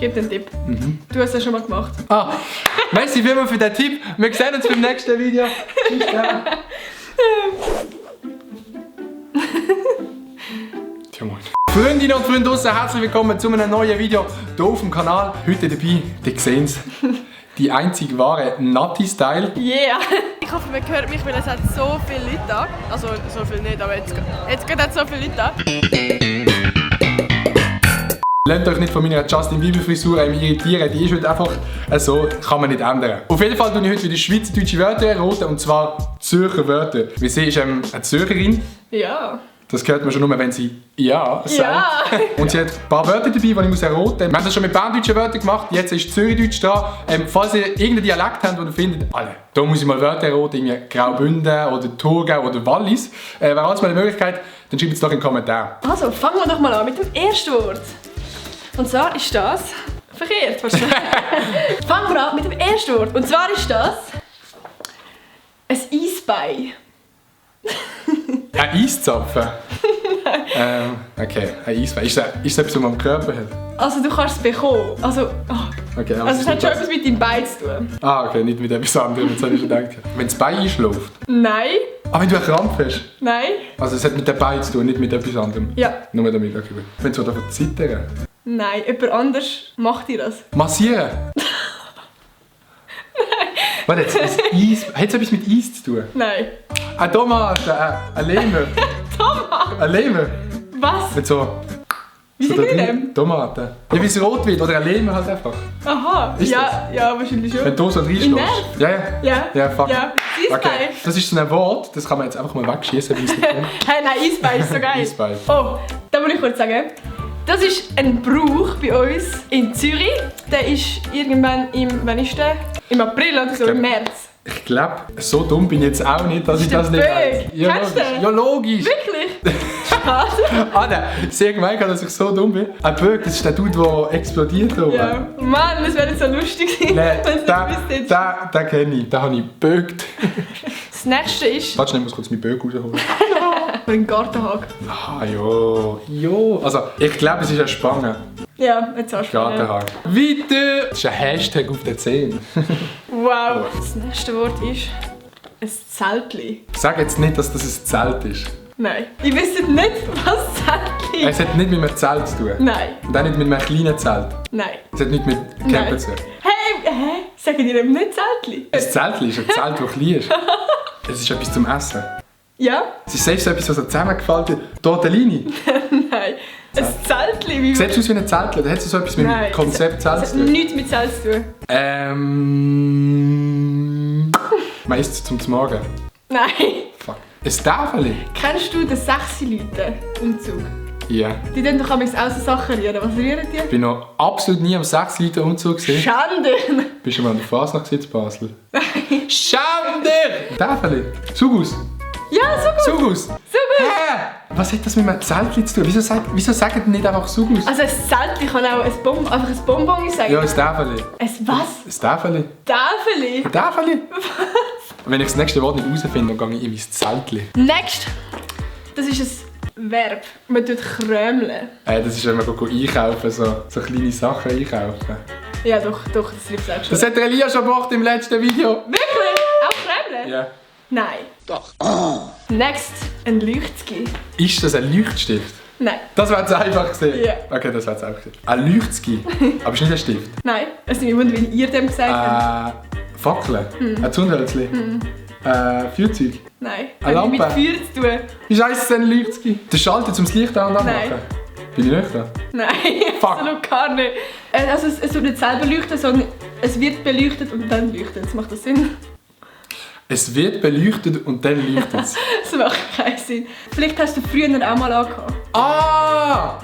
gebe dir einen Tipp. Du hast es schon mal gemacht. Ah, merci vielmals für den Tipp. Wir sehen uns beim nächsten Video. Tschüss. Tja, moin. Freundinnen und Freunde draussen, herzlich willkommen zu einem neuen Video hier auf dem Kanal. Heute dabei, die sehen es, die einzig wahre Natti-Style. Yeah! Ich hoffe, man hört mich, weil es hat so viele Leute da. Also, so viel nicht, aber jetzt geht es so viele Leute da. Lasst euch nicht von meiner Justin Bieber Frisur irritieren, die ist heute einfach so, kann man nicht ändern. Auf jeden Fall tue ich heute wieder schweizerdeutsche Wörter erraten, und zwar Zürcher Wörter. Wie sie ist eine Zürcherin. Ja. Das hört man schon nur, wenn sie «ja» sagt. Ja. Und sie hat ein paar Wörter dabei, die ich erraten muss. Wir haben das schon mit berndeutschen Wörtern gemacht, jetzt ist Zürichdeutsch da. Falls ihr irgendeinen Dialekt habt, den ihr findet, Alter, da muss ich mal Wörter erraten, irgendwie Graubünden oder Thurgau oder Wallis. Wäre alles mal eine Möglichkeit, dann schreibt es doch in den Kommentaren. Also, fangen wir doch mal an mit dem ersten Wort. Und zwar ist das... Verkehrt, wahrscheinlich. Fangen wir an mit dem ersten Wort. Und zwar ist das... ein Eisbein. Ein Eiszapfen? Okay, ein Eisbein. Ist das etwas, was man am Körper hat? Also, du kannst es bekommen. Also, Okay, aber also es hat schon etwas mit deinem Bein zu tun. Ah, okay, nicht mit etwas anderem, jetzt habe ich schon gedacht. Wenn das Bein einschläft? Nein. Ah, wenn du einen Krampf hast? Nein. Also es hat mit dem Bein zu tun, nicht mit etwas anderem? Ja. Nur damit, okay. Wenn du davon zittern? Nein, jemand anders macht dir das. Massieren? Warte, jetzt, Eis. Hat es etwas mit Eis zu tun? Nein. Eine Tomate, eine Lehme. Tomate? Eine Lehme? Was? Mit so... Wie so sind da die drin- denn? Tomaten. Ja, wie es rot wird, oder eine Lehme halt einfach. Aha. Ist ja, ja, wahrscheinlich schon. Wenn du so reinschlägst. Nerv? Ja, ja. Ja. Ja, fuck. Ja. Eisbein. Okay, das ist so ein Wort, das kann man jetzt einfach mal wegschießen, wenn es nicht kommt. Hey, nein, Eisbein ist so geil. Eisbein. Oh, da muss ich kurz sagen. Das ist ein Brauch bei uns in Zürich. Der ist irgendwann wann ist der? Im April oder so, im März. Ich glaube, so dumm bin ich jetzt auch nicht, dass ich der das nicht Böck. weiß. Ja, Kennst du logisch. den? Ja, logisch. Wirklich? Schade. Ah, nein. Sehr gemein, dass ich so dumm bin. Ein Böck, das ist der Dude, der explodiert. Ja. Mann, das wäre nicht so lustig gewesen, Nein, wenn es nicht wüsste. den kenne ich. Den habe ich gebögt. Das nächste ist Warte, ich muss kurz meinen Böck rausholen. ein Gartenhag. Ah, ja. Also, ich glaube, es ist eine Spange. Ja, jetzt hast du ihn. Gartenhag. Weiter! Das ist ein Hashtag auf den Zähnen. Wow. Das nächste Wort ist ein Zeltli. Sag jetzt nicht, dass das ein Zelt ist. Nein. Ich wüsste nicht, was Zeltli Es ist. hat nicht mit einem Zelt zu tun. Nein. Und auch nicht mit einem kleinen Zelt. Nein. Es hat nicht mit Campen Nein. zu tun. Hey, sagen die eben nicht Zeltli? Ein Zelt ist ein Zelt, das klein ist. Es ist etwas zum Essen. Ja? Es ist selbst so etwas, was so zusammengefaltet ist. Tortellini. Nein. Ein Zeltli? Wie... Sieht aus wie ein Zelt. Da hat es so etwas mit dem Konzept Zelt Das zu hat tun. nichts mit Zelt zu tun. Man isst es zum Morgen. Nein. Fuck. Ein Tafel? Kennst du den 6-Leute-Umzug? Ja. Die tun doch auch so Sachen rühren. Was rühren die? Ich bin noch absolut nie am 6 Liter Umzug gesehen. Schande! Bist du mal an der Fasnacht in Basel? Nein. Schande! Tafel? Sugus? Ja, so gut! Sugus? So gut! Hä? Was hat das mit einem Zelt zu tun? Wieso sagen die nicht einfach Sugus? Also ein Zeltli kann auch einfach ein Bonbon sein. Ja, ein Tafel. Ein was? Ein Tafel. Tafeli? Ein Tafel? Wenn ich das nächste Wort nicht herausfinde, dann gehe ich in mein Zeltli. Next! Das ist ein Verb. Man tut krömeln. Das ist, wenn man einkaufen, so kleine Sachen einkaufen. Ja, doch, das trifft es auch schon. Das hat der Elia schon gemacht im letzten Video. Wirklich? Auch krömeln? Ja. Nein. Doch. Next, ein Leuchtski. Ist das ein Leuchtstift? Nein. Das wäre jetzt einfach gesehen. Ja. Okay, das wäre jetzt einfach gesehen. Ein Leuchtski. Aber ist nicht ein Stift. Nein. Es ist nicht wundern, wie ihr dem gesagt habt. Fackeln. Ein Zündhölzli. Feuerzeug. Nein. Eine Hat nichts Lampe. mit Feuer zu tun. Wie scheisst denn ein Leuchtski? Der Schalter zum Licht an und anmachen? Nein. Bin ich nicht da? Nein, Fuck. absolut gar nicht. Also es wird nicht selber leuchten, sondern es wird beleuchtet und dann leuchtet es. Macht das Sinn? Es wird beleuchtet und dann leuchtet es. Das macht keinen Sinn. Vielleicht hast du früher auch mal angehabt. Ah!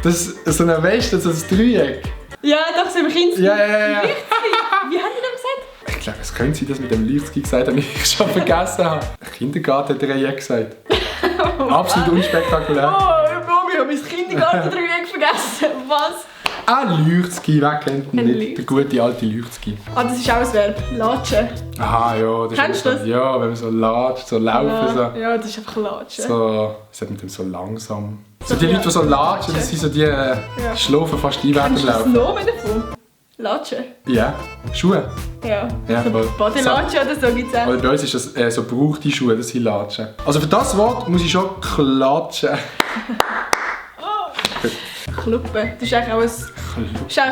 Das ist so eine Weste, so ein Dreieck. Ja, doch, so im Kind. Ja. Wie haben die das gesagt? Ich glaube, es könnte sein, dass mit dem Leuchtski gesagt habe, ich schon vergessen habe. Kindergarten-Dreieck gesagt. Absolut unspektakulär. Oh, Mami, ich habe mein Kindergarten-Dreieck vergessen. Was? Ein Leuchtski, wer kennt ihn Ein nicht? Leuchtski. Der gute alte Leuchtski. Ah, das ist auch ein Verb. Latschen. Aha, ja. Das Kennst ist du das? Ja, wenn man so latscht, so laufen, Ja, das ist einfach Latschen. so... Es hat mit dem so langsam... So die Leute, die so latschen, das sind so die schlafen fast ein während Kennst dem du das Laufen. Namen davon? Latschen? Ja, Schuhe. Ja. Ja, So voll. Bodylatschen oder so gibt es auch. Oder bei uns ist das so gebrauchte Schuhe, das sind Latschen. Also für das Wort muss ich schon klatschen. Kluppe. Das ist eigentlich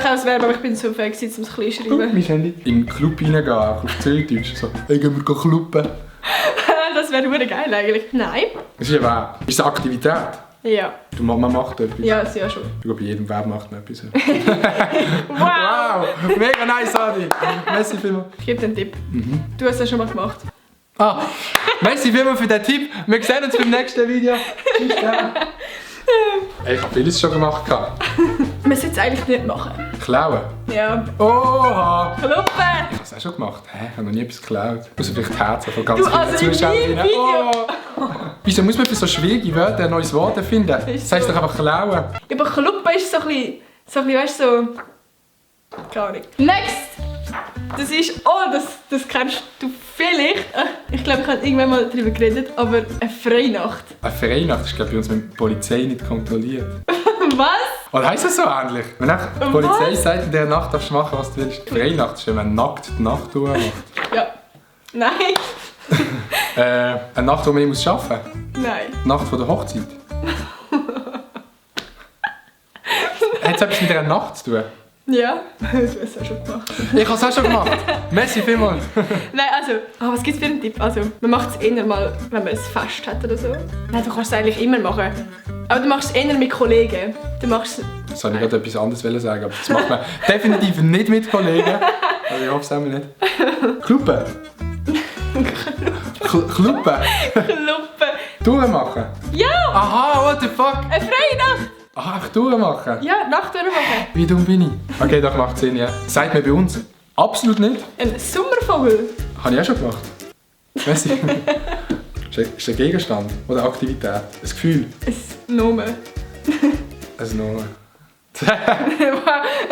auch ein Verb, aber ich bin so fähig, um es klein zu Guck, schreiben. mein Handy. In den Club reingehen, auch auf Zürichdeutsch. So, hey, gehen wir kluppen. Das wäre verdammt geil eigentlich. Nein. Das ist ja wahr. Ist eine Aktivität. Ja. Man macht etwas. Ja, das ja schon. Ich glaube, bei jedem Verb macht man etwas. Wow! Wow! Mega nice, Adi! Merci vielmals. Ich gebe dir einen Tipp. Du hast das schon mal gemacht. Ah, merci vielmals für den Tipp. Wir sehen uns beim nächsten Video. Tschüss. Hey, ich habe vieles schon gemacht. Man sollte es eigentlich nicht machen. Klauen. Ja. Oha! Kluppe! Ich habe es auch schon gemacht. Hä? Ich habe noch nie etwas geklaut. Muss vielleicht die Herzen von ganz Du, vielen also in Zuschauerinnen. meinem Video. Oh. Wieso muss man für so schwierige Wörter ein neues Wort erfinden? Ist Das heisst so. doch einfach klauen. Ja, aber Kluppe ist so ein bisschen, weißt du, so... Keine Ahnung. Next! Das ist... Oh, das kennst du vielleicht. Ich glaube, ich habe irgendwann mal darüber geredet, aber eine Freinacht. Eine Freinacht ist, glaube ich, bei uns mit der Polizei nicht kontrolliert. Was? Oder heisst das so ähnlich? Wenn auch die Polizei sagt, in dieser Nacht darfst du machen, was du willst. Freinacht ist, wenn man nackt die Nacht durchmacht. Ja. Nein. Eine Nacht, wo man nicht arbeiten muss. Nein. Die Nacht vor der Hochzeit. Hat es etwas mit dieser Nacht zu tun? Ja. Du hast es auch schon gemacht. Ich habe es auch schon gemacht. Merci vielmals. Nein, also... was gibt es für einen Tipp? Also, man macht es eher mal, wenn man ein Fest hat oder so. Nein, du kannst es eigentlich immer machen. Aber du machst es eher mit Kollegen. Du machst Das wollte ich gerade etwas anderes sagen, aber das macht man definitiv nicht mit Kollegen. Also ich hoffe es auch nicht. Kluppe. Kluppe. Kluppe. Durchmachen. Ja! Aha, what the fuck? Eine Freinacht! Aha, einfach durchmachen. Ja, Nacht durchmachen. Wie dumm bin ich? Okay, das macht Sinn, ja. Sagt mir bei uns absolut nicht. Ein Sommervogel. Habe ich auch schon gemacht. Merci. Ist ein Gegenstand oder Aktivität? Ein Gefühl? Ein Nomen. Ein Nomen. Wow,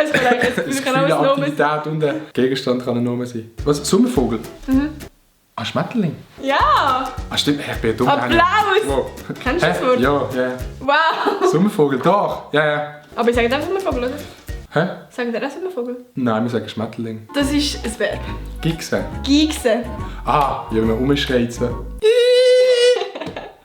es kann eigentlich Ein es Gefühl, kann auch eine ein Nomen sein. Aktivität und ein Gegenstand kann ein Nomen sein. Was? Sommervogel? Ah, Schmetterling? Ja! Ah, stimmt. Ich bin dumm. Applaus! Wow. Kennst du das Wort? Ja, ja. Wow! Sommervogel, doch. Ja, ja. Aber ich sage auch Sommervogel, oder? Hä? Sagen wir auch Sommervogel? Nein, wir sagen Schmetterling. Das ist ein Verb. Gigse. Giegsen. Ah, wie wenn man rumschreit so.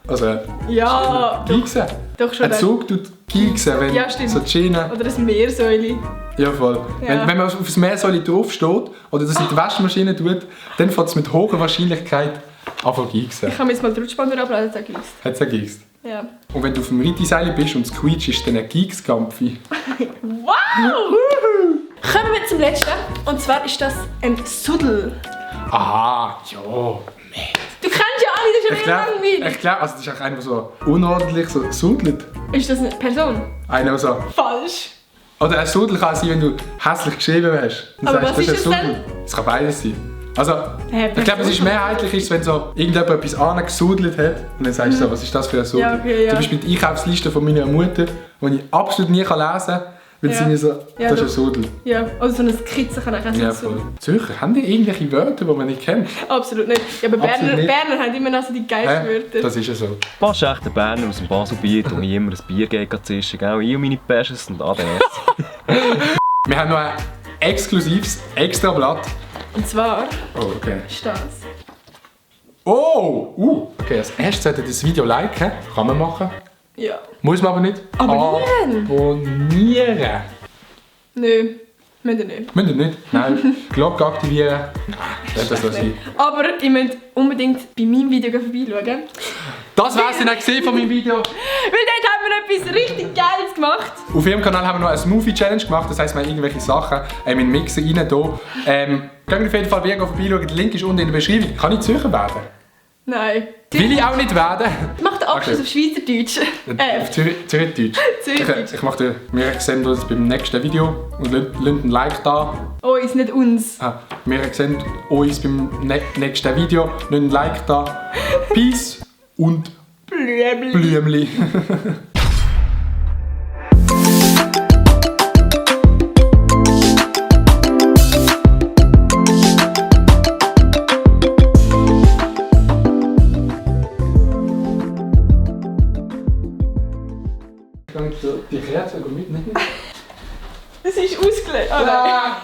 Also, Ja, doch, Gigse. doch schon. Ein Zug tut Gigse, wenn Ja, stimmt. so die Schiene... Oder ein Meersäule. Ja, voll. Ja. Wenn man auf das Meersäule draufsteht oder das in die Waschmaschine tut, dann fängt es mit hoher Wahrscheinlichkeit an zu gigsen. Ich habe mir jetzt mal die Rutschbahn abladen, das hat gegiegst. Hat es gegigst. Ja. Und wenn du auf dem Reitseil bist und es quietscht, ist dann ein Gigskampf. Wow! Kommen wir zum letzten. Und zwar ist das ein Suddel. Aha, ja. Du kennst ja alle, das ist ja mega langweilig. Ich glaube, also das ist auch einer, der so unordentlich so sudelt. Ist das eine Person? Einer, der so... Falsch. Oder ein Sudel kann sein, wenn du hässlich geschrieben hast. Dann Aber sagst was du, ist ein das Sudel. Es kann beides sein. Also, Hä, ich glaube, es ist mehrheitlich, ist, wenn so irgendjemand etwas angesudelt hat und dann sagst du so, was ist das für ein Sudel? Ja, okay, ja. Zum Beispiel die Einkaufsliste von meiner Mutter, die ich absolut nie lesen kann, weil sie Ja. mir so, Ja, das ist ein doch. Sudel. Ja, also so eine Skizze kann auch ein Ja, Suddel. voll. Zürcher, haben die irgendwelche Wörter, die man nicht kennt? Absolut nicht. Ja, aber Absolut nicht. Berner haben immer noch so die geilsten Wörter. Das ist ja so. Fast echt der Berner aus dem Baselbiet, wo ich immer ein Bier gegen zischen, gell? Ich und meine Pesches und ADS. Wir haben noch ein exklusives Extrablatt. Und zwar Oh, okay. ist das. Oh! Okay, als erstes sollte das Video liken. Kann man machen. Ja. Muss man aber nicht. Abonnieren. Abonnieren. Nö, müsst ihr nicht. Müsst ihr nicht? Nein. Glocke aktivieren. Nein, das so sein. Aber ihr müsst unbedingt bei meinem Video vorbeischauen. Das war's dann auch gesehen von meinem Video. Weil dort haben wir etwas richtig Geiles gemacht. Auf ihrem Kanal haben wir noch eine Smoothie-Challenge gemacht. Das heisst, wir haben irgendwelche Sachen in den Mixer rein. Gehen wir auf jeden Fall wieder vorbeischauen. Der Link ist unten in der Beschreibung. Kann ich Zürcher werden? Nein. Will ich auch nicht werden. Mach den Abschluss Okay. auf Schweizerdeutsch. Auf Zürichdeutsch. Zürichdeutsch. Ich mache wir sehen uns beim nächsten Video und lasst ein Like da. Oh, ist nicht uns. Wir sehen uns beim nächsten Video. Lasst ein Like da. Peace und Blöbel. Blümli. Kerze mitnehmen? Es ist ausgelegt. Oh nein. Ah.